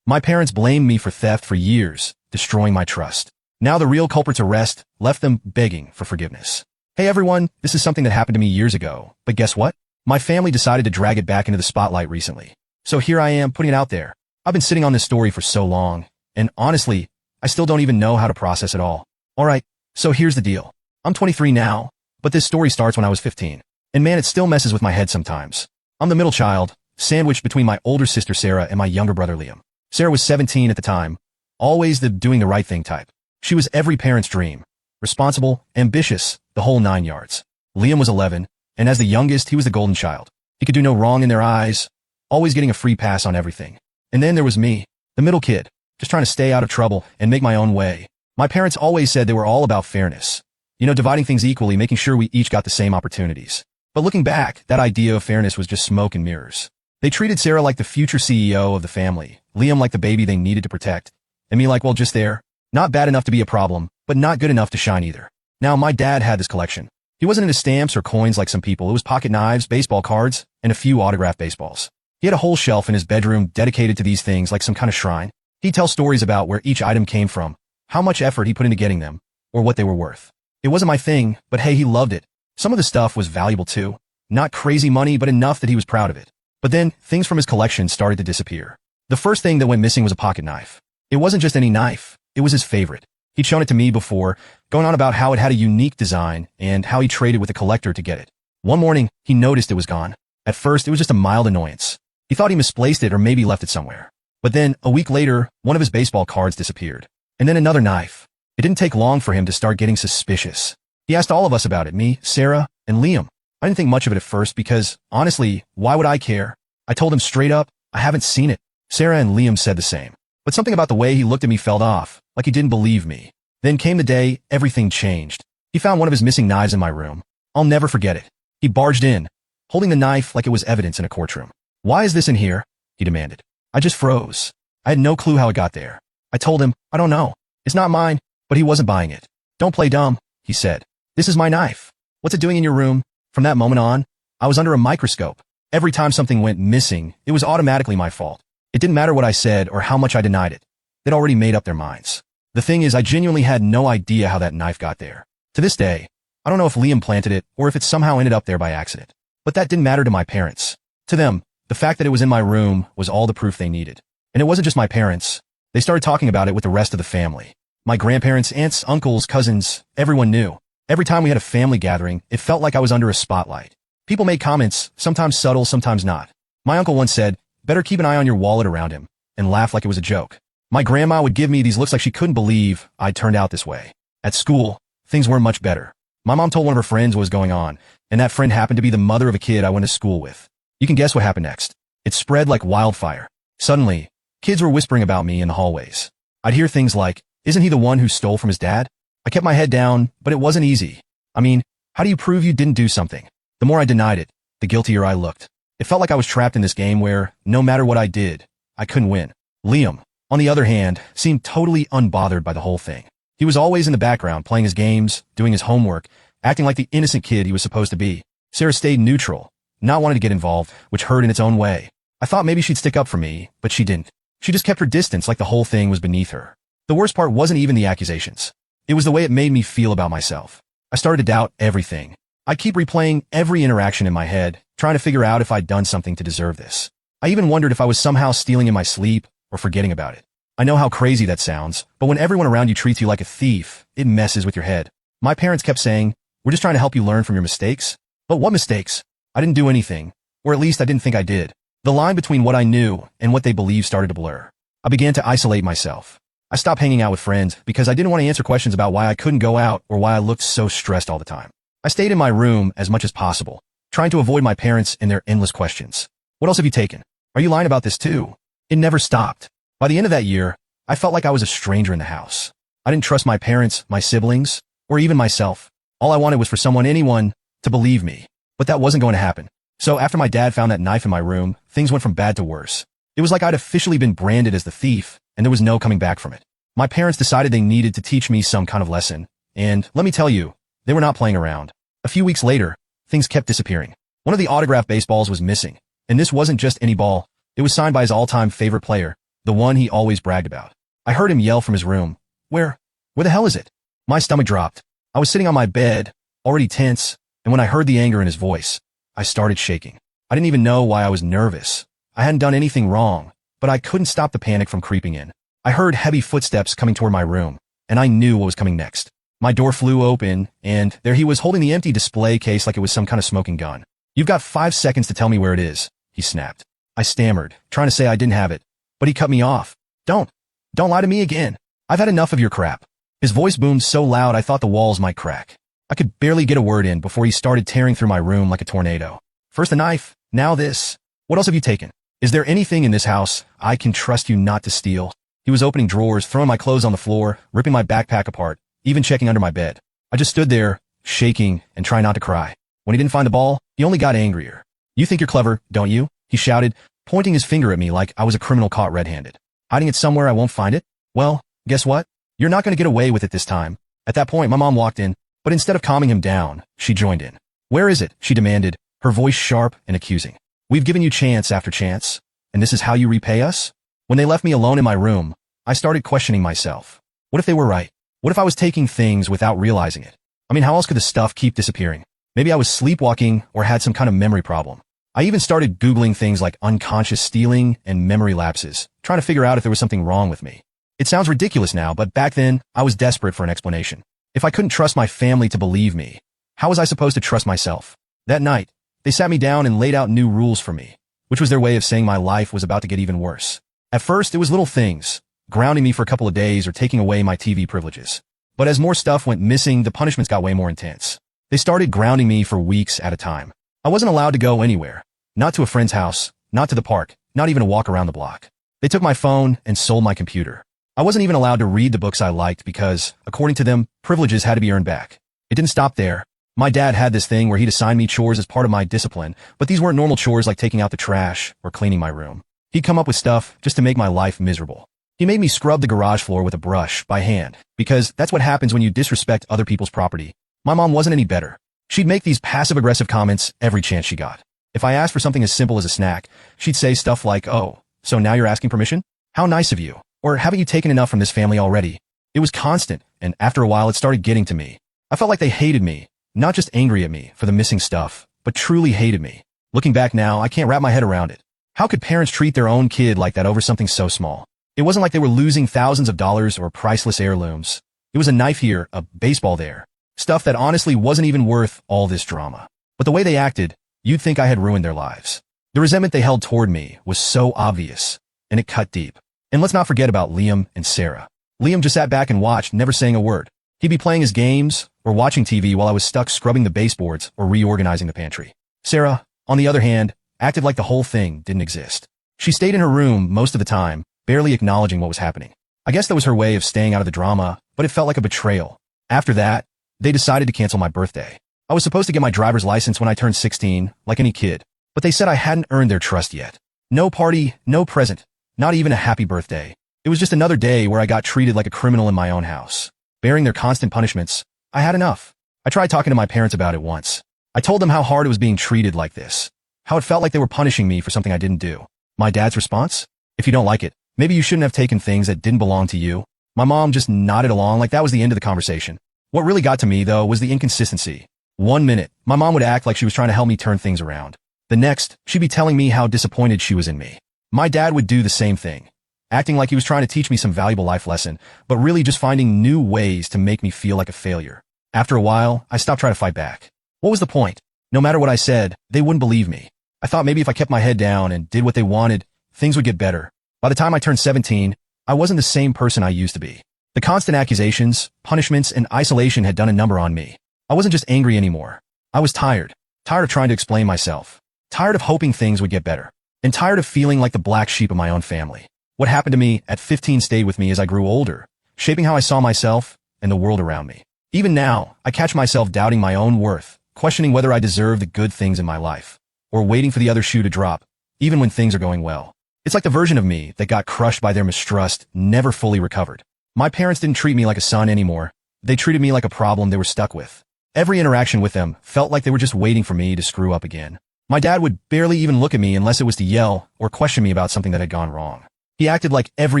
My parents blamed me for theft for years, destroying my trust. Now the real culprit's arrest left them begging for forgiveness. Hey everyone, this is something that happened to me years ago, but guess what? My family decided to drag it back into the spotlight recently. So here I am, putting it out there. I've been sitting on this story for so long, and honestly, I still don't even know how to process it all. Alright, so here's the deal. I'm 23 now, but this story starts when I was 15. And man, it still messes with my head sometimes. I'm the middle child, sandwiched between my older sister Sarah and my younger brother Liam. Sarah was 17 at the time, always the doing the right thing type. She was every parent's dream. Responsible, ambitious, the whole 9 yards. Liam was 11, and as the youngest, he was the golden child. He could do no wrong in their eyes, always getting a free pass on everything. And then there was me, the middle kid, just trying to stay out of trouble and make my own way. My parents always said they were all about fairness. You know, dividing things equally, making sure we each got the same opportunities. But looking back, that idea of fairness was just smoke and mirrors. They treated Sarah like the future CEO of the family, Liam like the baby they needed to protect, and me like, well, just there. Not bad enough to be a problem, but not good enough to shine either. Now, my dad had this collection. He wasn't into stamps or coins like some people. It was pocket knives, baseball cards, and a few autographed baseballs. He had a whole shelf in his bedroom dedicated to these things like some kind of shrine. He'd tell stories about where each item came from, how much effort he put into getting them, or what they were worth. It wasn't my thing, but hey, he loved it. Some of the stuff was valuable too. Not crazy money, but enough that he was proud of it. But then, things from his collection started to disappear. The first thing that went missing was a pocket knife. It wasn't just any knife. It was his favorite. He'd shown it to me before, going on about how it had a unique design and how he traded with a collector to get it. One morning, he noticed it was gone. At first, it was just a mild annoyance. He thought he misplaced it or maybe left it somewhere. But then, a week later, one of his baseball cards disappeared. And then another knife. It didn't take long for him to start getting suspicious. He asked all of us about it, me, Sarah, and Liam. I didn't think much of it at first because, honestly, why would I care? I told him straight up, I haven't seen it. Sarah and Liam said the same. But something about the way he looked at me felt off, like he didn't believe me. Then came the day, everything changed. He found one of his missing knives in my room. I'll never forget it. He barged in, holding the knife like it was evidence in a courtroom. Why is this in here? He demanded. I just froze. I had no clue how it got there. I told him, I don't know. It's not mine, but he wasn't buying it. Don't play dumb, he said. This is my knife. What's it doing in your room? From that moment on, I was under a microscope. Every time something went missing, it was automatically my fault. It didn't matter what I said or how much I denied it. They'd already made up their minds. The thing is, I genuinely had no idea how that knife got there. To this day, I don't know if Liam planted it or if it somehow ended up there by accident. But that didn't matter to my parents. To them, the fact that it was in my room was all the proof they needed. And it wasn't just my parents. They started talking about it with the rest of the family. My grandparents, aunts, uncles, cousins, everyone knew. Every time we had a family gathering, it felt like I was under a spotlight. People made comments, sometimes subtle, sometimes not. My uncle once said, better keep an eye on your wallet around him, and laugh like it was a joke. My grandma would give me these looks like she couldn't believe I'd turned out this way. At school, things weren't much better. My mom told one of her friends what was going on, and that friend happened to be the mother of a kid I went to school with. You can guess what happened next. It spread like wildfire. Suddenly, kids were whispering about me in the hallways. I'd hear things like, isn't he the one who stole from his dad? I kept my head down, but it wasn't easy. I mean, how do you prove you didn't do something? The more I denied it, the guiltier I looked. It felt like I was trapped in this game where, no matter what I did, I couldn't win. Liam, on the other hand, seemed totally unbothered by the whole thing. He was always in the background, playing his games, doing his homework, acting like the innocent kid he was supposed to be. Sarah stayed neutral, not wanting to get involved, which hurt in its own way. I thought maybe she'd stick up for me, but she didn't. She just kept her distance like the whole thing was beneath her. The worst part wasn't even the accusations. It was the way it made me feel about myself. I started to doubt everything. I'd keep replaying every interaction in my head, trying to figure out if I'd done something to deserve this. I even wondered if I was somehow stealing in my sleep or forgetting about it. I know how crazy that sounds, but when everyone around you treats you like a thief, it messes with your head. My parents kept saying, we're just trying to help you learn from your mistakes. But what mistakes? I didn't do anything, or at least I didn't think I did. The line between what I knew and what they believed started to blur. I began to isolate myself. I stopped hanging out with friends because I didn't want to answer questions about why I couldn't go out or why I looked so stressed all the time. I stayed in my room as much as possible, trying to avoid my parents and their endless questions. What else have you taken? Are you lying about this too? It never stopped. By the end of that year, I felt like I was a stranger in the house. I didn't trust my parents, my siblings, or even myself. All I wanted was for anyone, to believe me. But that wasn't going to happen. So after my dad found that knife in my room, things went from bad to worse. It was like I'd officially been branded as the thief, and there was no coming back from it. My parents decided they needed to teach me some kind of lesson, and let me tell you, they were not playing around. A few weeks later, things kept disappearing. One of the autographed baseballs was missing, and this wasn't just any ball. It was signed by his all-time favorite player, the one he always bragged about. I heard him yell from his room, Where the hell is it? My stomach dropped. I was sitting on my bed, already tense, and when I heard the anger in his voice, I started shaking. I didn't even know why I was nervous. I hadn't done anything wrong, but I couldn't stop the panic from creeping in. I heard heavy footsteps coming toward my room, and I knew what was coming next. My door flew open, and there he was holding the empty display case like it was some kind of smoking gun. You've got 5 seconds to tell me where it is, he snapped. I stammered, trying to say I didn't have it, but he cut me off. Don't lie to me again. I've had enough of your crap. His voice boomed so loud I thought the walls might crack. I could barely get a word in before he started tearing through my room like a tornado. First the knife, now this. What else have you taken? Is there anything in this house I can trust you not to steal? He was opening drawers, throwing my clothes on the floor, ripping my backpack apart, even checking under my bed. I just stood there, shaking and trying not to cry. When he didn't find the ball, he only got angrier. You think you're clever, don't you? He shouted, pointing his finger at me like I was a criminal caught red-handed. Hiding it somewhere I won't find it? Well, guess what? You're not going to get away with it this time. At that point, my mom walked in, but instead of calming him down, she joined in. Where is it? She demanded, her voice sharp and accusing. We've given you chance after chance, and this is how you repay us? When they left me alone in my room, I started questioning myself. What if they were right? What if I was taking things without realizing it? I mean, how else could the stuff keep disappearing? Maybe I was sleepwalking or had some kind of memory problem. I even started Googling things like unconscious stealing and memory lapses, trying to figure out if there was something wrong with me. It sounds ridiculous now, but back then, I was desperate for an explanation. If I couldn't trust my family to believe me, how was I supposed to trust myself? That night, they sat me down and laid out new rules for me, which was their way of saying my life was about to get even worse. At first, it was little things, grounding me for a couple of days or taking away my TV privileges. But as more stuff went missing, the punishments got way more intense. They started grounding me for weeks at a time. I wasn't allowed to go anywhere. Not to a friend's house, not to the park, not even a walk around the block. They took my phone and sold my computer. I wasn't even allowed to read the books I liked because, according to them, privileges had to be earned back. It didn't stop there. My dad had this thing where he'd assign me chores as part of my discipline, but these weren't normal chores like taking out the trash or cleaning my room. He'd come up with stuff just to make my life miserable. He made me scrub the garage floor with a brush by hand, because that's what happens when you disrespect other people's property. My mom wasn't any better. She'd make these passive-aggressive comments every chance she got. If I asked for something as simple as a snack, she'd say stuff like, "Oh, so now you're asking permission? How nice of you." Or, "Haven't you taken enough from this family already?" It was constant, and after a while it started getting to me. I felt like they hated me, not just angry at me for the missing stuff, but truly hated me. Looking back now, I can't wrap my head around it. How could parents treat their own kid like that over something so small? It wasn't like they were losing thousands of dollars or priceless heirlooms. It was a knife here, a baseball there. Stuff that honestly wasn't even worth all this drama. But the way they acted, you'd think I had ruined their lives. The resentment they held toward me was so obvious, and it cut deep. And let's not forget about Liam and Sarah. Liam just sat back and watched, never saying a word. He'd be playing his games or watching TV while I was stuck scrubbing the baseboards or reorganizing the pantry. Sarah, on the other hand, acted like the whole thing didn't exist. She stayed in her room most of the time, barely acknowledging what was happening. I guess that was her way of staying out of the drama, but it felt like a betrayal. After that, they decided to cancel my birthday. I was supposed to get my driver's license when I turned 16, like any kid, but they said I hadn't earned their trust yet. No party, no present, not even a happy birthday. It was just another day where I got treated like a criminal in my own house. Bearing their constant punishments, I had enough. I tried talking to my parents about it once. I told them how hard it was being treated like this, how it felt like they were punishing me for something I didn't do. My dad's response? If you don't like it, maybe you shouldn't have taken things that didn't belong to you. My mom just nodded along like that was the end of the conversation. What really got to me, though, was the inconsistency. One minute, my mom would act like she was trying to help me turn things around. The next, she'd be telling me how disappointed she was in me. My dad would do the same thing, acting like he was trying to teach me some valuable life lesson, but really just finding new ways to make me feel like a failure. After a while, I stopped trying to fight back. What was the point? No matter what I said, they wouldn't believe me. I thought maybe if I kept my head down and did what they wanted, things would get better. By the time I turned 17, I wasn't the same person I used to be. The constant accusations, punishments, and isolation had done a number on me. I wasn't just angry anymore. I was tired. Tired of trying to explain myself. Tired of hoping things would get better. And tired of feeling like the black sheep of my own family. What happened to me at 15 stayed with me as I grew older, shaping how I saw myself and the world around me. Even now, I catch myself doubting my own worth, questioning whether I deserve the good things in my life, or waiting for the other shoe to drop, even when things are going well. It's like the version of me that got crushed by their mistrust never fully recovered. My parents didn't treat me like a son anymore. They treated me like a problem they were stuck with. Every interaction with them felt like they were just waiting for me to screw up again. My dad would barely even look at me unless it was to yell or question me about something that had gone wrong. He acted like every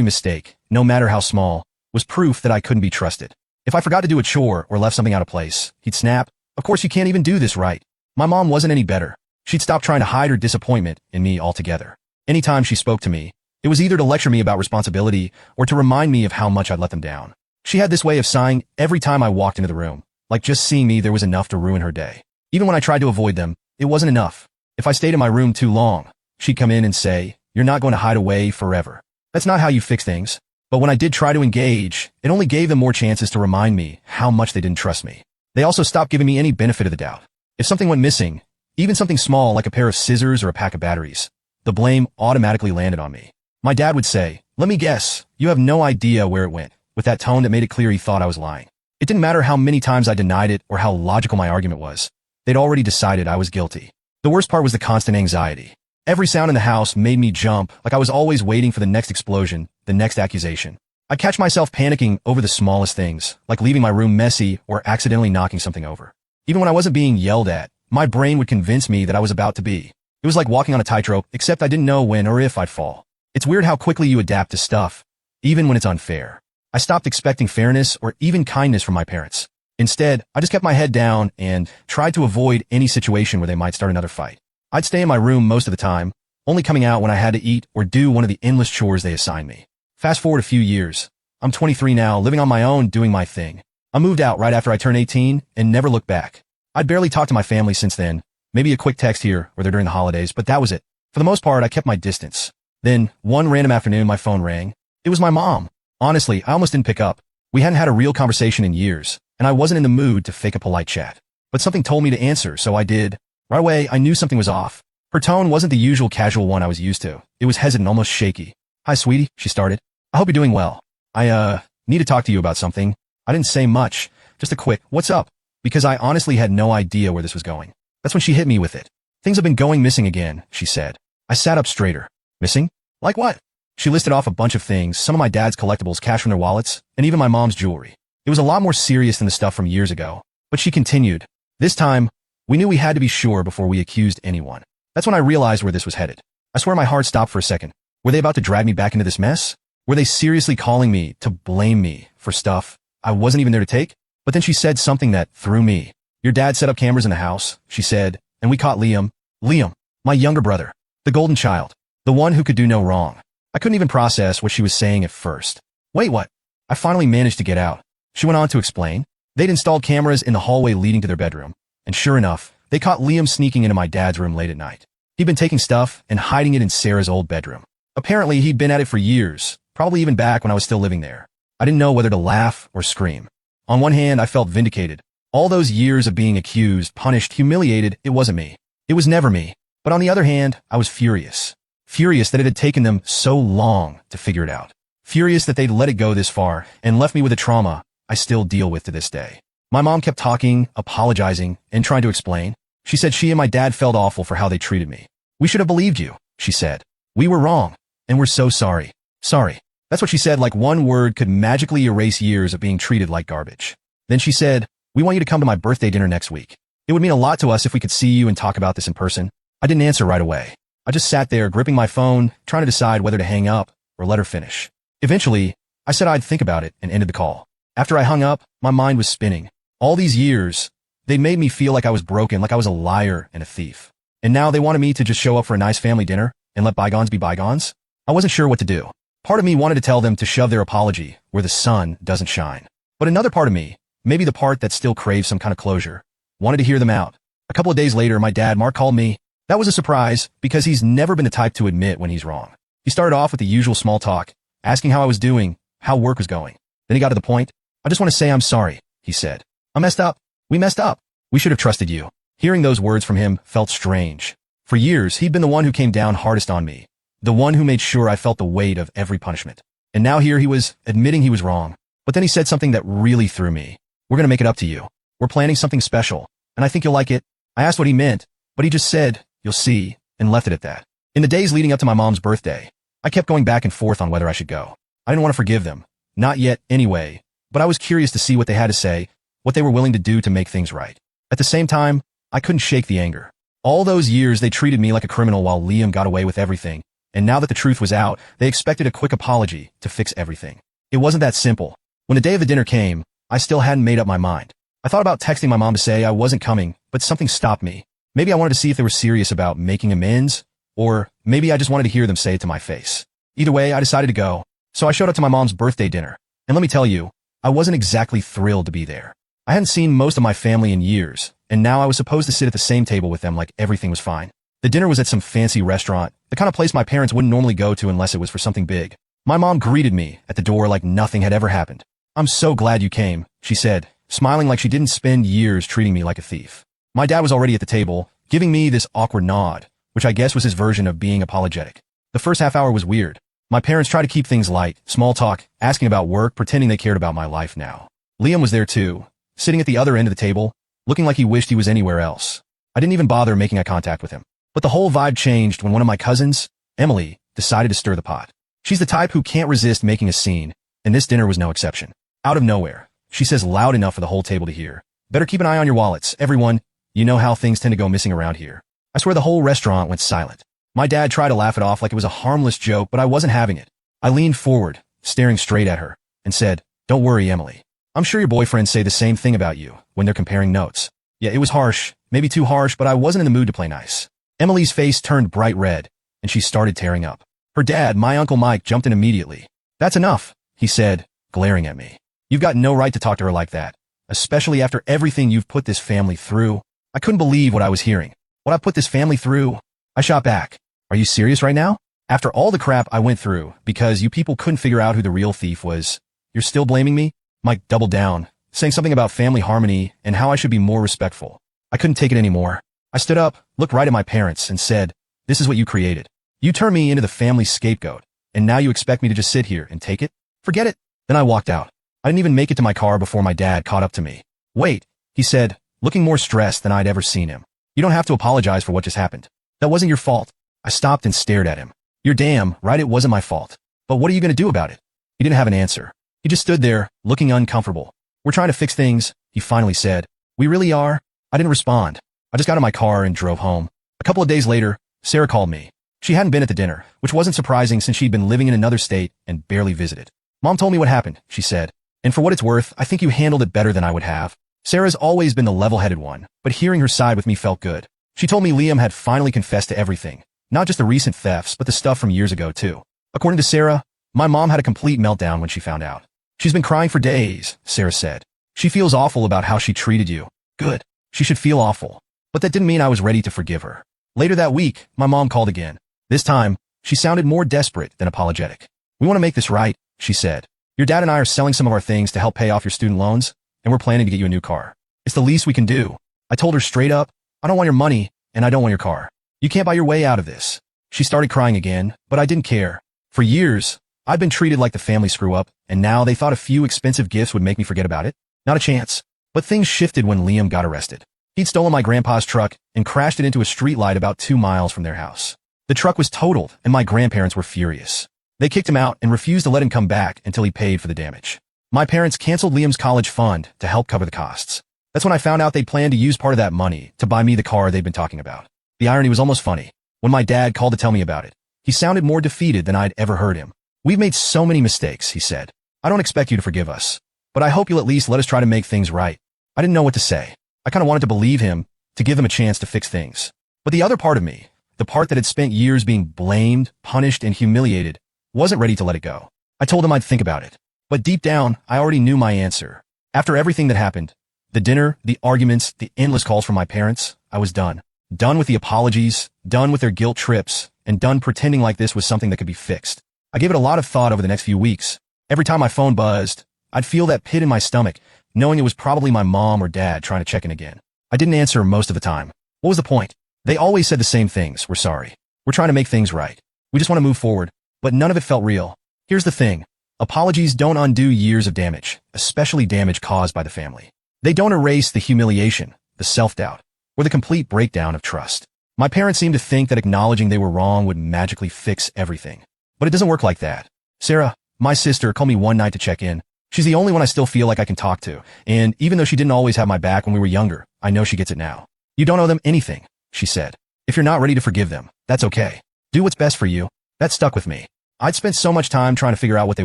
mistake, no matter how small, was proof that I couldn't be trusted. If I forgot to do a chore or left something out of place, he'd snap, "Of course you can't even do this right." My mom wasn't any better. She'd stop trying to hide her disappointment in me altogether. Anytime she spoke to me, it was either to lecture me about responsibility or to remind me of how much I'd let them down. She had this way of sighing every time I walked into the room, like just seeing me there was enough to ruin her day. Even when I tried to avoid them, it wasn't enough. If I stayed in my room too long, she'd come in and say, "You're not going to hide away forever. That's not how you fix things." But when I did try to engage, it only gave them more chances to remind me how much they didn't trust me. They also stopped giving me any benefit of the doubt. If something went missing, even something small like a pair of scissors or a pack of batteries, the blame automatically landed on me. My dad would say, "Let me guess, you have no idea where it went," with that tone that made it clear he thought I was lying. It didn't matter how many times I denied it or how logical my argument was. They'd already decided I was guilty. The worst part was the constant anxiety. Every sound in the house made me jump, like I was always waiting for the next explosion, the next accusation. I'd catch myself panicking over the smallest things, like leaving my room messy or accidentally knocking something over. Even when I wasn't being yelled at, my brain would convince me that I was about to be. It was like walking on a tightrope, except I didn't know when or if I'd fall. It's weird how quickly you adapt to stuff, even when it's unfair. I stopped expecting fairness or even kindness from my parents. Instead, I just kept my head down and tried to avoid any situation where they might start another fight. I'd stay in my room most of the time, only coming out when I had to eat or do one of the endless chores they assigned me. Fast forward a few years. I'm 23 now, living on my own, doing my thing. I moved out right after I turned 18 and never looked back. I'd barely talked to my family since then, maybe a quick text here or there during the holidays, but that was it. For the most part, I kept my distance. Then, one random afternoon, my phone rang. It was my mom. Honestly, I almost didn't pick up. We hadn't had a real conversation in years, and I wasn't in the mood to fake a polite chat. But something told me to answer, so I did. Right away, I knew something was off. Her tone wasn't the usual casual one I was used to. It was hesitant, almost shaky. "Hi, sweetie," she started. "I hope you're doing well. I need to talk to you about something." I didn't say much, just a quick, "What's up?" because I honestly had no idea where this was going. That's when she hit me with it. "Things have been going missing again," she said. I sat up straighter. "Missing? Like what?" She listed off a bunch of things, some of my dad's collectibles, cash from their wallets, and even my mom's jewelry. It was a lot more serious than the stuff from years ago. But she continued, "This time, we knew we had to be sure before we accused anyone." That's when I realized where this was headed. I swear my heart stopped for a second. Were they about to drag me back into this mess? Were they seriously calling me to blame me for stuff I wasn't even there to take? But then she said something that threw me. "Your dad set up cameras in the house," she said, "and we caught Liam." Liam, my younger brother, the golden child, the one who could do no wrong. I couldn't even process what she was saying at first. "Wait, what?" I finally managed to get out. She went on to explain. They'd installed cameras in the hallway leading to their bedroom, and sure enough, they caught Liam sneaking into my dad's room late at night. He'd been taking stuff and hiding it in Sarah's old bedroom. Apparently, he'd been at it for years, probably even back when I was still living there. I didn't know whether to laugh or scream. On one hand, I felt vindicated. All those years of being accused, punished, humiliated, it wasn't me. It was never me. But on the other hand, I was furious. Furious that it had taken them so long to figure it out. Furious that they'd let it go this far and left me with a trauma I still deal with to this day. My mom kept talking, apologizing, and trying to explain. She said she and my dad felt awful for how they treated me. "We should have believed you," she said. "We were wrong, and we're so sorry." Sorry. That's what she said, like one word could magically erase years of being treated like garbage. Then she said, "We want you to come to my birthday dinner next week. It would mean a lot to us if we could see you and talk about this in person." I didn't answer right away. I just sat there gripping my phone, trying to decide whether to hang up or let her finish. Eventually, I said I'd think about it and ended the call. After I hung up, my mind was spinning. All these years, they made me feel like I was broken, like I was a liar and a thief. And now they wanted me to just show up for a nice family dinner and let bygones be bygones? I wasn't sure what to do. Part of me wanted to tell them to shove their apology where the sun doesn't shine. But another part of me, maybe the part that still craves some kind of closure, wanted to hear them out. A couple of days later, my dad, Mark, called me. That was a surprise because he's never been the type to admit when he's wrong. He started off with the usual small talk, asking how I was doing, how work was going. Then he got to the point. "I just want to say I'm sorry," he said. "I messed up. We messed up. We should have trusted you." Hearing those words from him felt strange. For years, he'd been the one who came down hardest on me, the one who made sure I felt the weight of every punishment. And now here he was, admitting he was wrong. But then he said something that really threw me. "We're going to make it up to you. We're planning something special, and I think you'll like it." I asked what he meant, but he just said, "You'll see," and left it at that. In the days leading up to my mom's birthday, I kept going back and forth on whether I should go. I didn't want to forgive them. Not yet, anyway. But I was curious to see what they had to say, what they were willing to do to make things right. At the same time, I couldn't shake the anger. All those years they treated me like a criminal while Liam got away with everything, and now that the truth was out, they expected a quick apology to fix everything. It wasn't that simple. When the day of the dinner came, I still hadn't made up my mind. I thought about texting my mom to say I wasn't coming, but something stopped me. Maybe I wanted to see if they were serious about making amends, or maybe I just wanted to hear them say it to my face. Either way, I decided to go, so I showed up to my mom's birthday dinner. And let me tell you, I wasn't exactly thrilled to be there. I hadn't seen most of my family in years, and now I was supposed to sit at the same table with them like everything was fine. The dinner was at some fancy restaurant, the kind of place my parents wouldn't normally go to unless it was for something big. My mom greeted me at the door like nothing had ever happened. "I'm so glad you came," she said, smiling like she didn't spend years treating me like a thief. My dad was already at the table, giving me this awkward nod, which I guess was his version of being apologetic. The first half hour was weird. My parents tried to keep things light, small talk, asking about work, pretending they cared about my life now. Liam was there too, sitting at the other end of the table, looking like he wished he was anywhere else. I didn't even bother making eye contact with him. But the whole vibe changed when one of my cousins, Emily, decided to stir the pot. She's the type who can't resist making a scene, and this dinner was no exception. Out of nowhere, she says loud enough for the whole table to hear, "Better keep an eye on your wallets, everyone. You know how things tend to go missing around here." I swear the whole restaurant went silent. My dad tried to laugh it off like it was a harmless joke, but I wasn't having it. I leaned forward, staring straight at her, and said, "Don't worry, Emily. I'm sure your boyfriends say the same thing about you when they're comparing notes." Yeah, it was harsh, maybe too harsh, but I wasn't in the mood to play nice. Emily's face turned bright red, and she started tearing up. Her dad, my Uncle Mike, jumped in immediately. "That's enough," he said, glaring at me. "You've got no right to talk to her like that, especially after everything you've put this family through." I couldn't believe what I was hearing. What I put this family through? I shot back. "Are you serious right now? After all the crap I went through because you people couldn't figure out who the real thief was, you're still blaming me?" Mike doubled down, saying something about family harmony and how I should be more respectful. I couldn't take it anymore. I stood up, looked right at my parents, and said, "This is what you created. You turned me into the family scapegoat, and now you expect me to just sit here and take it? Forget it." Then I walked out. I didn't even make it to my car before my dad caught up to me. "Wait," he said, looking more stressed than I'd ever seen him. "You don't have to apologize for what just happened. That wasn't your fault." I stopped and stared at him. "You're damn right it wasn't my fault. But what are you going to do about it?" He didn't have an answer. He just stood there, looking uncomfortable. "We're trying to fix things," he finally said. "We really are?" I didn't respond. I just got in my car and drove home. A couple of days later, Sarah called me. She hadn't been at the dinner, which wasn't surprising since she'd been living in another state and barely visited. "Mom told me what happened," she said. "And for what it's worth, I think you handled it better than I would have." Sarah's always been the level-headed one, but hearing her side with me felt good. She told me Liam had finally confessed to everything, not just the recent thefts, but the stuff from years ago too. According to Sarah, my mom had a complete meltdown when she found out. "She's been crying for days," Sarah said. "She feels awful about how she treated you." Good. She should feel awful. But that didn't mean I was ready to forgive her. Later that week, my mom called again. This time, she sounded more desperate than apologetic. "We want to make this right," she said. "Your dad and I are selling some of our things to help pay off your student loans, and we're planning to get you a new car. It's the least we can do." I told her straight up, "I don't want your money, and I don't want your car. You can't buy your way out of this." She started crying again, but I didn't care. For years, I'd been treated like the family screw-up, and now they thought a few expensive gifts would make me forget about it? Not a chance. But things shifted when Liam got arrested. He'd stolen my grandpa's truck and crashed it into a streetlight about 2 miles from their house. The truck was totaled, and my grandparents were furious. They kicked him out and refused to let him come back until he paid for the damage. My parents canceled Liam's college fund to help cover the costs. That's when I found out they'd planned to use part of that money to buy me the car they'd been talking about. The irony was almost funny. When my dad called to tell me about it, he sounded more defeated than I'd ever heard him. "We've made so many mistakes," he said. "I don't expect you to forgive us, but I hope you'll at least let us try to make things right." I didn't know what to say. I kind of wanted to believe him, to give him a chance to fix things. But the other part of me, the part that had spent years being blamed, punished, and humiliated, wasn't ready to let it go. I told him I'd think about it. But deep down, I already knew my answer. After everything that happened, the dinner, the arguments, the endless calls from my parents, I was done. Done with the apologies, done with their guilt trips, and done pretending like this was something that could be fixed. I gave it a lot of thought over the next few weeks. Every time my phone buzzed, I'd feel that pit in my stomach, knowing it was probably my mom or dad trying to check in again. I didn't answer most of the time. What was the point? They always said the same things. "We're sorry. We're trying to make things right. We just want to move forward." But none of it felt real. Here's the thing. Apologies don't undo years of damage, especially damage caused by the family. They don't erase the humiliation, the self-doubt, or the complete breakdown of trust. My parents seemed to think that acknowledging they were wrong would magically fix everything. But it doesn't work like that. Sarah, my sister, called me one night to check in. She's the only one I still feel like I can talk to, and even though she didn't always have my back when we were younger, I know she gets it now. "You don't owe them anything," she said. "If you're not ready to forgive them, that's okay. Do what's best for you. That stuck with me. I'd spent so much time trying to figure out what they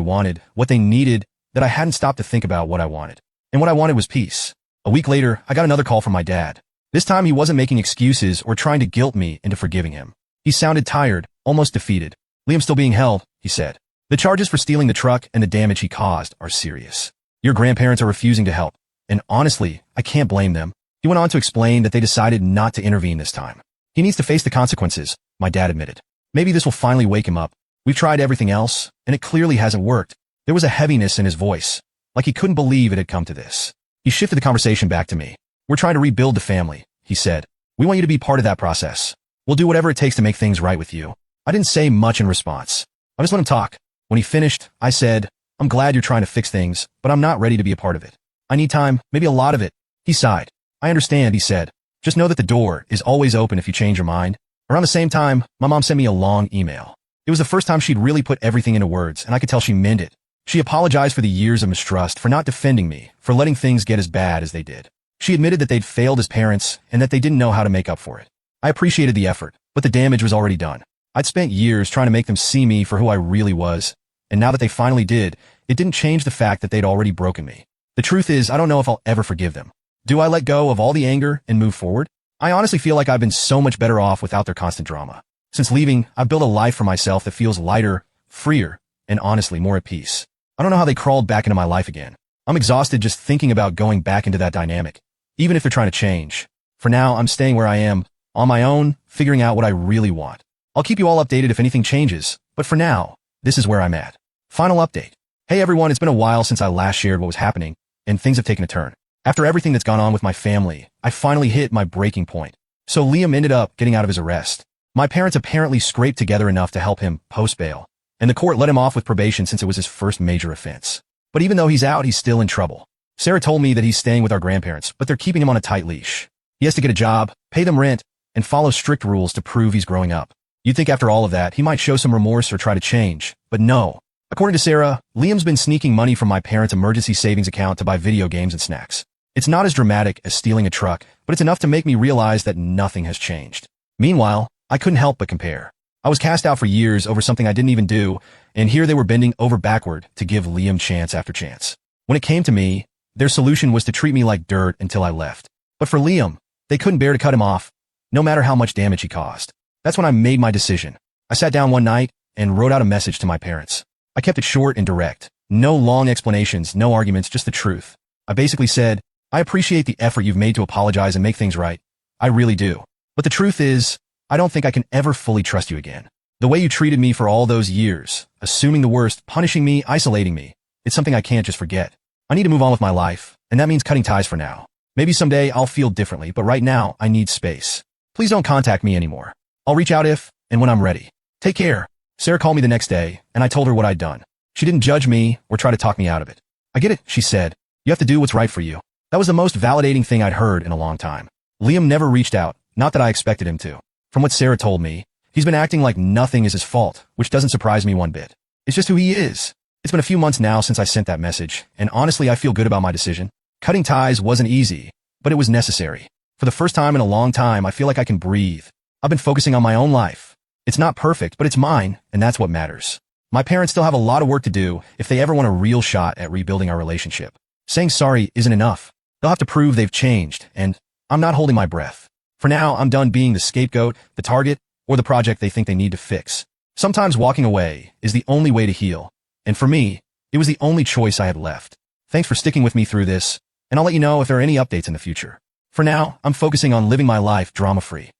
wanted, what they needed, that I hadn't stopped to think about what I wanted. And what I wanted was peace. A week later, I got another call from my dad. This time he wasn't making excuses or trying to guilt me into forgiving him. He sounded tired, almost defeated. Liam's still being held, he said. The charges for stealing the truck and the damage he caused are serious. Your grandparents are refusing to help. And honestly, I can't blame them. He went on to explain that they decided not to intervene this time. He needs to face the consequences, my dad admitted. Maybe this will finally wake him up. We've tried everything else, and it clearly hasn't worked. There was a heaviness in his voice, like he couldn't believe it had come to this. He shifted the conversation back to me. We're trying to rebuild the family, he said. We want you to be part of that process. We'll do whatever it takes to make things right with you. I didn't say much in response. I just let him talk. When he finished, I said, I'm glad you're trying to fix things, but I'm not ready to be a part of it. I need time, maybe a lot of it. He sighed. I understand, he said. Just know that the door is always open if you change your mind. Around the same time, my mom sent me a long email. It was the first time she'd really put everything into words, and I could tell she meant it. She apologized for the years of mistrust, for not defending me, for letting things get as bad as they did. She admitted that they'd failed as parents and that they didn't know how to make up for it. I appreciated the effort, but the damage was already done. I'd spent years trying to make them see me for who I really was, and now that they finally did, it didn't change the fact that they'd already broken me. The truth is, I don't know if I'll ever forgive them. Do I let go of all the anger and move forward? I honestly feel like I've been so much better off without their constant drama. Since leaving, I've built a life for myself that feels lighter, freer, and honestly more at peace. I don't know how they crawled back into my life again. I'm exhausted just thinking about going back into that dynamic, even if they're trying to change. For now, I'm staying where I am, on my own, figuring out what I really want. I'll keep you all updated if anything changes, but for now, this is where I'm at. Final update. Hey everyone, it's been a while since I last shared what was happening, and things have taken a turn. After everything that's gone on with my family, I finally hit my breaking point. So Liam ended up getting out of his arrest. My parents apparently scraped together enough to help him post bail, and the court let him off with probation since it was his first major offense. But even though he's out, he's still in trouble. Sarah told me that he's staying with our grandparents, but they're keeping him on a tight leash. He has to get a job, pay them rent, and follow strict rules to prove he's growing up. You'd think after all of that, he might show some remorse or try to change, but no. According to Sarah, Liam's been sneaking money from my parents' emergency savings account to buy video games and snacks. It's not as dramatic as stealing a truck, but it's enough to make me realize that nothing has changed. Meanwhile, I couldn't help but compare. I was cast out for years over something I didn't even do, and here they were bending over backward to give Liam chance after chance. When it came to me, their solution was to treat me like dirt until I left. But for Liam, they couldn't bear to cut him off, no matter how much damage he caused. That's when I made my decision. I sat down one night and wrote out a message to my parents. I kept it short and direct. No long explanations, no arguments, just the truth. I basically said, I appreciate the effort you've made to apologize and make things right. I really do. But the truth is, I don't think I can ever fully trust you again. The way you treated me for all those years, assuming the worst, punishing me, isolating me, it's something I can't just forget. I need to move on with my life, and that means cutting ties for now. Maybe someday I'll feel differently, but right now I need space. Please don't contact me anymore. I'll reach out if and when I'm ready. Take care. Sarah called me the next day, and I told her what I'd done. She didn't judge me or try to talk me out of it. I get it, she said. You have to do what's right for you. That was the most validating thing I'd heard in a long time. Liam never reached out, not that I expected him to. From what Sarah told me, he's been acting like nothing is his fault, which doesn't surprise me one bit. It's just who he is. It's been a few months now since I sent that message, and honestly I feel good about my decision. Cutting ties wasn't easy, but it was necessary. For the first time in a long time, I feel like I can breathe. I've been focusing on my own life. It's not perfect, but it's mine, and that's what matters. My parents still have a lot of work to do if they ever want a real shot at rebuilding our relationship. Saying sorry isn't enough. They'll have to prove they've changed, and I'm not holding my breath. For now, I'm done being the scapegoat, the target, or the project they think they need to fix. Sometimes walking away is the only way to heal, and for me, it was the only choice I had left. Thanks for sticking with me through this, and I'll let you know if there are any updates in the future. For now, I'm focusing on living my life drama-free.